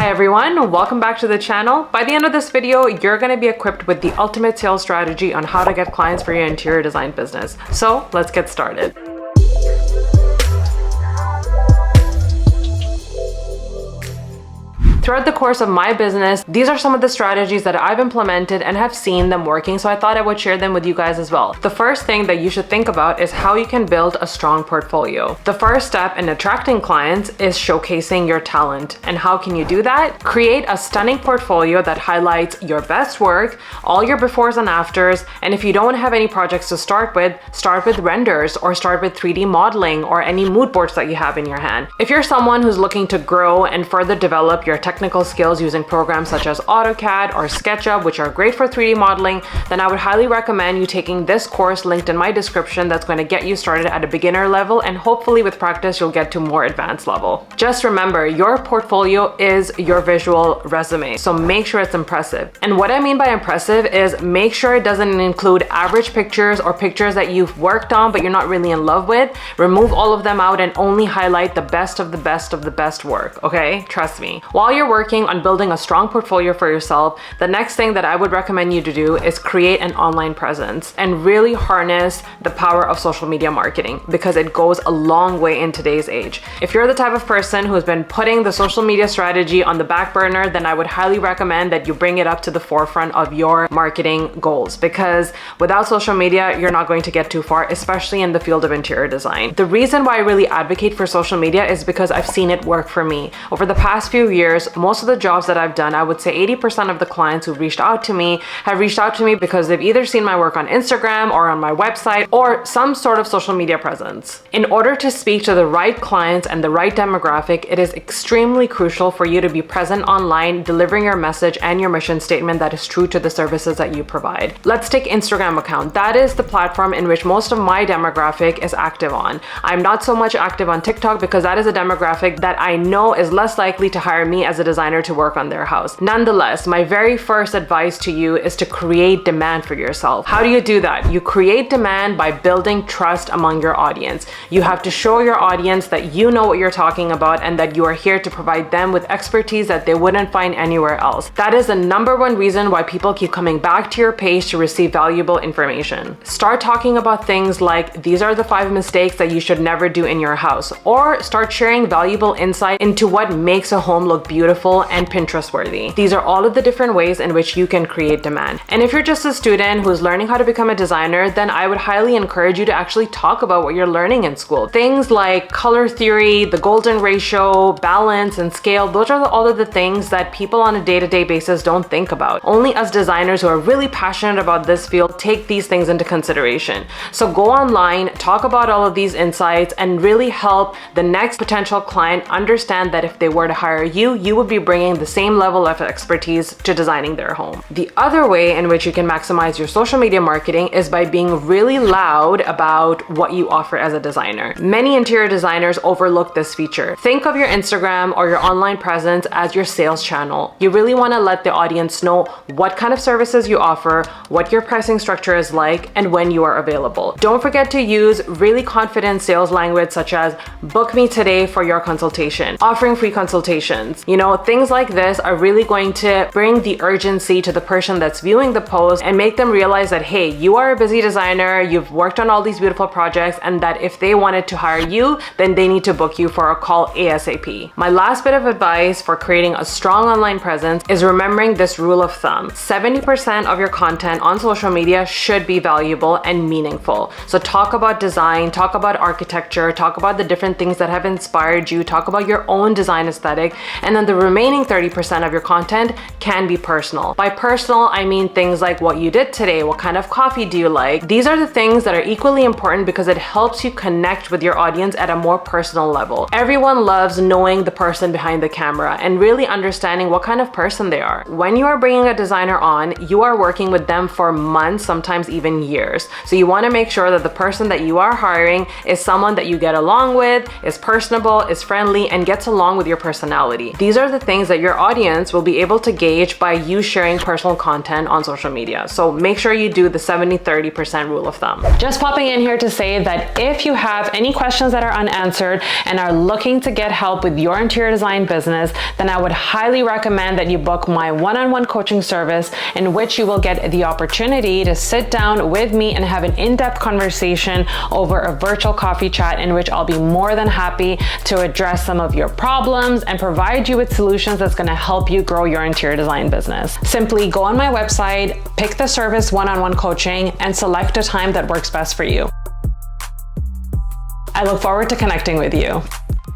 Hi everyone, welcome back to the channel. By the end of this video, you're going to be equipped with the ultimate sales strategy on how to get clients for your interior design business. So let's get started. Throughout the course of my business, these are some of the strategies that I've implemented and have seen them working, so I thought I would share them with you guys as well. The first thing that you should think about is how you can build a strong portfolio. The first step in attracting clients is showcasing your talent. And how can you do that? Create a stunning portfolio that highlights your best work, all your befores and afters, and if you don't have any projects to start with renders or start with 3D modeling or any mood boards that you have in your hand. If you're someone who's looking to grow and further develop your technical skills using programs such as AutoCAD or SketchUp, which are great for 3D modeling, then I would highly recommend you taking this course linked in my description that's going to get you started at a beginner level, and hopefully with practice you'll get to more advanced level. Just remember, your portfolio is your visual resume, so make sure it's impressive. And what I mean by impressive is make sure it doesn't include average pictures or pictures that you've worked on but you're not really in love with. Remove all of them out and only highlight the best of the best of the best work, okay? Trust me. While you're working on building a strong portfolio for yourself, the next thing that I would recommend you to do is create an online presence and really harness the power of social media marketing, because it goes a long way in today's age. If you're the type of person who has been putting the social media strategy on the back burner, then I would highly recommend that you bring it up to the forefront of your marketing goals, because without social media, you're not going to get too far, especially in the field of interior design. The reason why I really advocate for social media is because I've seen it work for me. Over the past few years, most of the jobs that I've done, I would say 80% of the clients who've reached out to me have reached out to me because they've either seen my work on Instagram or on my website or some sort of social media presence. In order to speak to the right clients and the right demographic, it is extremely crucial for you to be present online, delivering your message and your mission statement that is true to the services that you provide. Let's take Instagram account. That is the platform in which most of my demographic is active on. I'm not so much active on TikTok because that is a demographic that I know is less likely to hire me as a designer to work on their house. Nonetheless, my very first advice to you is to create demand for yourself. How do you do that? You create demand by building trust among your audience. You have to show your audience that you know what you're talking about and that you are here to provide them with expertise that they wouldn't find anywhere else. That is the number one reason why people keep coming back to your page to receive valuable information. Start talking about things like, these are the 5 mistakes that you should never do in your house, or start sharing valuable insight into what makes a home look beautiful and Pinterest worthy. These are all of the different ways in which you can create demand. And if you're just a student who's learning how to become a designer, then I would highly encourage you to actually talk about what you're learning in school. Things like color theory, the golden ratio, balance, and scale, those are all of the things that people on a day-to-day basis don't think about. Only us designers who are really passionate about this field take these things into consideration. So go online, talk about all of these insights, and really help the next potential client understand that if they were to hire you, you would be bringing the same level of expertise to designing their home. The other way in which you can maximize your social media marketing is by being really loud about what you offer as a designer. Many interior designers overlook this feature. Think of your Instagram or your online presence as your sales channel. You really want to let the audience know what kind of services you offer, what your pricing structure is like, and when you are available. Don't forget to use really confident sales language such as book me today for your consultation, offering free consultations. You know, things like this are really going to bring the urgency to the person that's viewing the post and make them realize that, hey, you are a busy designer, you've worked on all these beautiful projects, and that if they wanted to hire you, then they need to book you for a call ASAP. My last bit of advice for creating a strong online presence is remembering this rule of thumb. 70% of your content on social media should be valuable and meaningful. So talk about design, talk about architecture, talk about the different things that have inspired you, talk about your own design aesthetic, and then the remaining 30% of your content can be personal. By personal, I mean things like what you did today, what kind of coffee do you like? These are the things that are equally important because it helps you connect with your audience at a more personal level. Everyone loves knowing the person behind the camera and really understanding what kind of person they are. When you are bringing a designer on, you are working with them for months, sometimes even years. So you want to make sure that the person that you are hiring is someone that you get along with, is personable, is friendly, and gets along with your personality. These are are the things that your audience will be able to gauge by you sharing personal content on social media. So make sure you do the 70-30% rule of thumb. Just popping in here to say that if you have any questions that are unanswered and are looking to get help with your interior design business, then I would highly recommend that you book my one-on-one coaching service, in which you will get the opportunity to sit down with me and have an in-depth conversation over a virtual coffee chat, in which I'll be more than happy to address some of your problems and provide you with solutions that's going to help you grow your interior design business. Simply go on my website, pick the service one-on-one coaching, and select a time that works best for you. I look forward to connecting with you.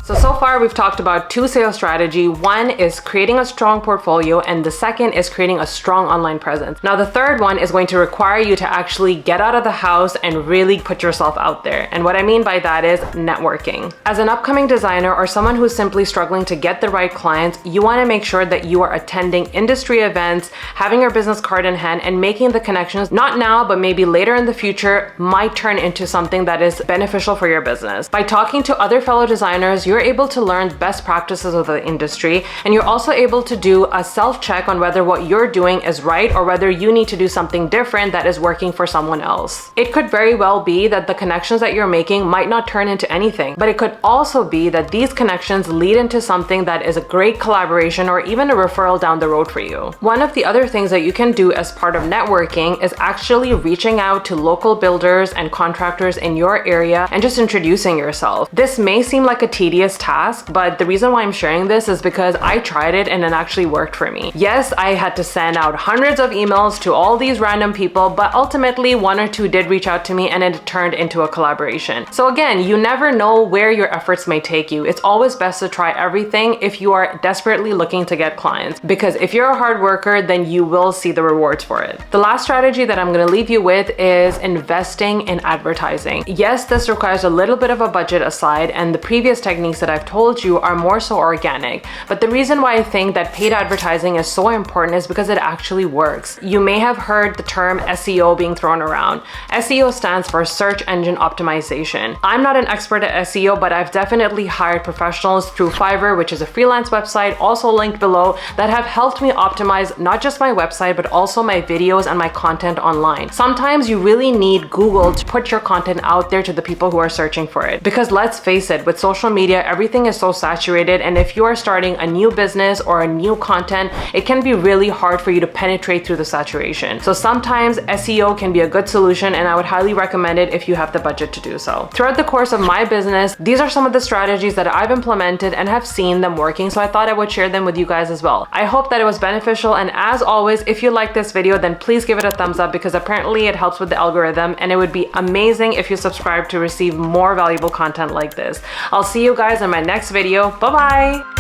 So far we've talked about two sales strategies. One is creating a strong portfolio, and the second is creating a strong online presence. Now the third one is going to require you to actually get out of the house and really put yourself out there. And what I mean by that is networking. As an upcoming designer or someone who's simply struggling to get the right clients, you want to make sure that you are attending industry events, having your business card in hand, and making the connections, not now, but maybe later in the future, might turn into something that is beneficial for your business. By talking to other fellow designers, you're able to learn best practices of the industry, and you're also able to do a self-check on whether what you're doing is right or whether you need to do something different that is working for someone else. It could very well be that the connections that you're making might not turn into anything, but it could also be that these connections lead into something that is a great collaboration or even a referral down the road for you. One of the other things that you can do as part of networking is actually reaching out to local builders and contractors in your area and just introducing yourself. This may seem like a tedious task, but the reason why I'm sharing this is because I tried it and it actually worked for me. Yes, I had to send out hundreds of emails to all these random people, but ultimately one or two did reach out to me and it turned into a collaboration. So again, you never know where your efforts may take you. It's always best to try everything if you are desperately looking to get clients, because if you're a hard worker, then you will see the rewards for it. The last strategy that I'm going to leave you with is investing in advertising. Yes, this requires a little bit of a budget aside, and the previous techniques that I've told you are more so organic. But the reason why I think that paid advertising is so important is because it actually works. You may have heard the term SEO being thrown around. SEO stands for search engine optimization. I'm not an expert at SEO, but I've definitely hired professionals through Fiverr, which is a freelance website, also linked below, that have helped me optimize not just my website, but also my videos and my content online. Sometimes you really need Google to put your content out there to the people who are searching for it. Because let's face it, with social media, everything is so saturated, and if you are starting a new business or a new content, it can be really hard for you to penetrate through the saturation. So sometimes SEO can be a good solution, and I would highly recommend it if you have the budget to do so. Throughout the course of my business, these are some of the strategies that I've implemented and have seen them working, so I thought I would share them with you guys as well. I hope that it was beneficial, and as always, if you like this video, then please give it a thumbs up, because apparently it helps with the algorithm, and it would be amazing if you subscribe to receive more valuable content like this. I'll see you guys in my next video. Bye bye.